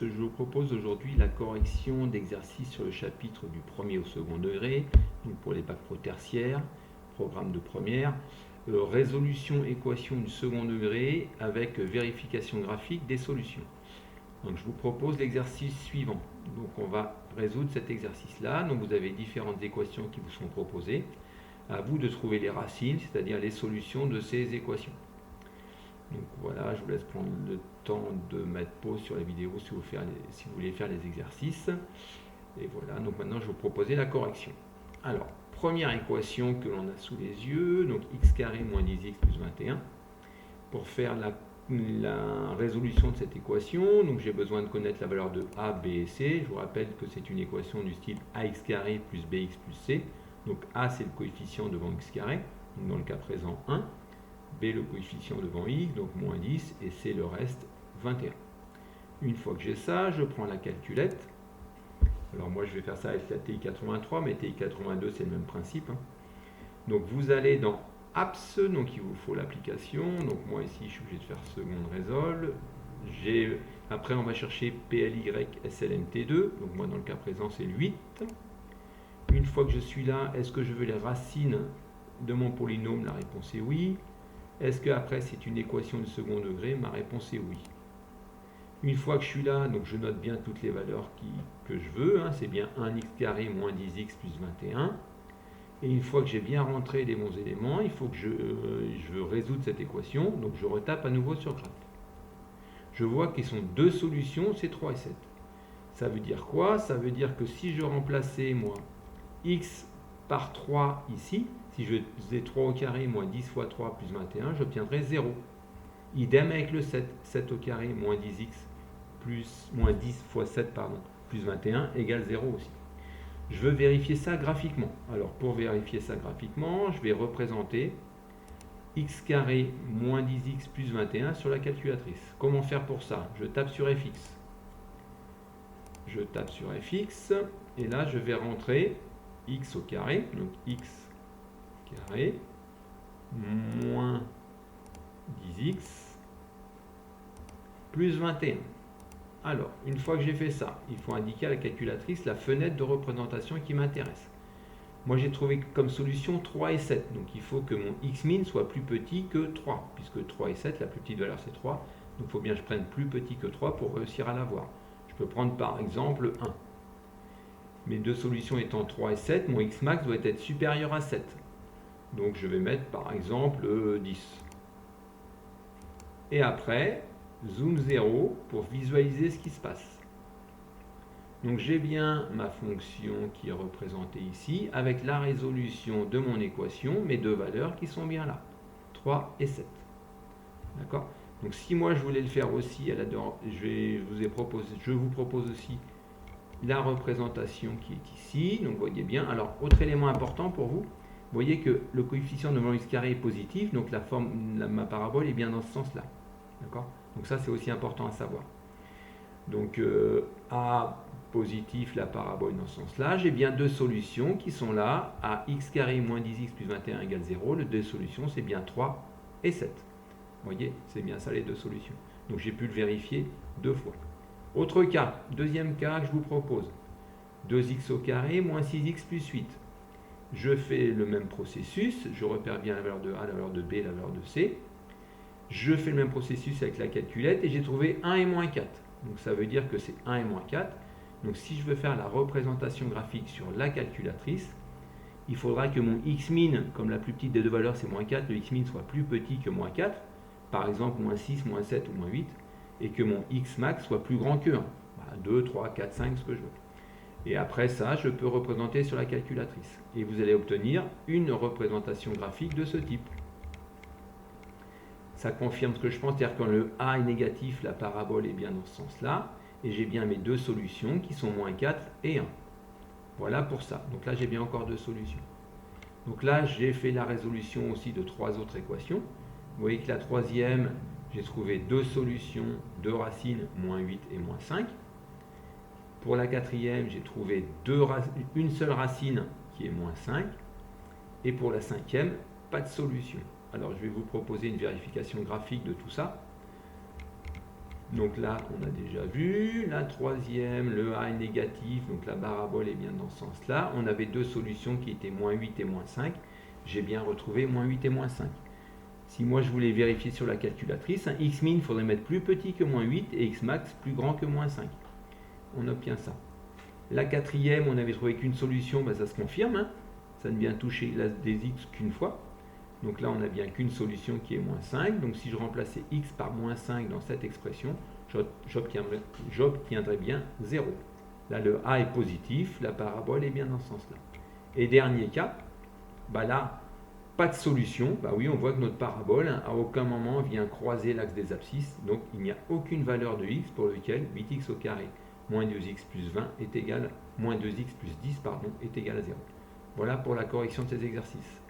Je vous propose aujourd'hui la correction d'exercices sur le chapitre du premier au second degré, donc pour les bacs pro tertiaires, programme de première, résolution équation du second degré avec vérification graphique des solutions. Donc je vous propose l'exercice suivant. Donc on va résoudre cet exercice-là. Donc vous avez différentes équations qui vous sont proposées. À vous de trouver les racines, c'est-à-dire les solutions de ces équations. Donc voilà, je vous laisse prendre le temps de mettre pause sur la vidéo si vous voulez faire les exercices. Et voilà, donc maintenant je vais vous proposer la correction. Alors, première équation que l'on a sous les yeux, donc x carré moins 10x plus 21. Pour faire la résolution de cette équation, donc j'ai besoin de connaître la valeur de a, b et c. Je vous rappelle que c'est une équation du style ax carré plus bx plus c. Donc a c'est le coefficient devant x carré, donc dans le cas présent 1. B le coefficient devant x, donc moins 10, et C le reste, 21. Une fois que j'ai ça, je prends la calculette. Alors moi je vais faire ça avec la TI83, mais TI82 c'est le même principe. Donc vous allez dans Apps, donc il vous faut l'application. Donc moi ici je suis obligé de faire seconde résol. Après on va chercher PLY SLNT2, donc moi dans le cas présent c'est le 8. Une fois que je suis là, est-ce que je veux les racines de mon polynôme? La réponse est oui. Est-ce qu'après c'est une équation de second degré? Ma réponse est oui. Une fois que je suis là, donc je note bien toutes les valeurs que je veux. C'est bien 1x carré moins 10x plus 21. Et une fois que j'ai bien rentré les bons éléments, il faut que je veux résoudre cette équation. Donc je retape à nouveau sur graphe. Je vois qu'ils sont deux solutions, c'est 3 et 7. Ça veut dire quoi? Ça veut dire que si je remplaçais moi x par 3 ici, si je faisais 3 au carré moins 10 fois 3 plus 21, j'obtiendrai 0. Idem avec le 7. 7 au carré moins 10x plus moins 10 fois 7 plus 21 égale 0 aussi. Je veux vérifier ça graphiquement. Alors pour vérifier ça graphiquement, je vais représenter x carré moins 10x plus 21 sur la calculatrice. Comment faire pour ça? Je tape sur fx. Je tape sur fx et là je vais rentrer x au carré, donc x carré moins 10x plus 21. Alors, une fois que j'ai fait ça, il faut indiquer à la calculatrice la fenêtre de représentation qui m'intéresse. Moi, j'ai trouvé comme solution 3 et 7. Donc, il faut que mon x-min soit plus petit que 3, puisque 3 et 7, la plus petite valeur, c'est 3. Donc, il faut bien que je prenne plus petit que 3 pour réussir à l'avoir. Je peux prendre par exemple 1. Mes deux solutions étant 3 et 7, mon x-max doit être supérieur à 7. Donc je vais mettre par exemple 10. Et après, zoom 0 pour visualiser ce qui se passe. Donc j'ai bien ma fonction qui est représentée ici avec la résolution de mon équation, mes deux valeurs qui sont bien là, 3 et 7. D'accord? Donc si moi je voulais le faire aussi, je vous propose aussi la représentation qui est ici. Donc vous voyez bien. Alors autre élément important pour vous, vous voyez que le coefficient devant x carré est positif, donc ma parabole est bien dans ce sens-là. D'accord? Donc ça, c'est aussi important à savoir. Donc A positif, la parabole dans ce sens-là. J'ai bien deux solutions qui sont là. À x carré moins 10x plus 21 égale 0. Les deux solutions, c'est bien 3 et 7. Vous voyez, c'est bien ça les deux solutions. Donc j'ai pu le vérifier deux fois. Autre cas, deuxième cas que je vous propose. 2x au carré moins 6x plus 8. Je fais le même processus, je repère bien la valeur de A, la valeur de B, la valeur de C. Je fais le même processus avec la calculette et j'ai trouvé 1 et moins 4. Donc ça veut dire que c'est 1 et moins 4. Donc si je veux faire la représentation graphique sur la calculatrice, il faudra que mon x-min, comme la plus petite des deux valeurs c'est moins 4, le x-min soit plus petit que moins 4, par exemple moins 6, moins 7 ou moins 8, et que mon x-max soit plus grand que 1. 2, 3, 4, 5, ce que je veux. Et après ça, je peux représenter sur la calculatrice. Et vous allez obtenir une représentation graphique de ce type. Ça confirme ce que je pense, c'est-à-dire que quand le A est négatif, la parabole est bien dans ce sens-là. Et j'ai bien mes deux solutions qui sont moins 4 et 1. Voilà pour ça. Donc là, j'ai bien encore deux solutions. Donc là, j'ai fait la résolution aussi de trois autres équations. Vous voyez que la troisième, j'ai trouvé deux solutions, deux racines, moins 8 et moins 5. Pour la quatrième, j'ai trouvé une seule racine qui est moins 5. Et pour la cinquième, pas de solution. Alors je vais vous proposer une vérification graphique de tout ça. Donc là, on a déjà vu. La troisième, le a est négatif, donc la parabole est bien dans ce sens-là. On avait deux solutions qui étaient moins 8 et moins 5. J'ai bien retrouvé moins 8 et moins 5. Si moi je voulais vérifier sur la calculatrice, x min, il faudrait mettre plus petit que moins 8 et x max plus grand que moins 5. On obtient ça. La quatrième, on avait trouvé qu'une solution, ça se confirme. Ça ne vient toucher des x qu'une fois. Donc là, on n'a bien qu'une solution qui est moins 5. Donc si je remplaçais x par moins 5 dans cette expression, j'obtiendrai bien 0. Là, le a est positif, la parabole est bien dans ce sens-là. Et dernier cas, là, pas de solution. Oui, on voit que notre parabole, à aucun moment vient croiser l'axe des abscisses. Donc il n'y a aucune valeur de x pour lequel 8x au carré moins 2x plus 20 est égal, moins 2x plus 10 est égal à 0. Voilà pour la correction de ces exercices.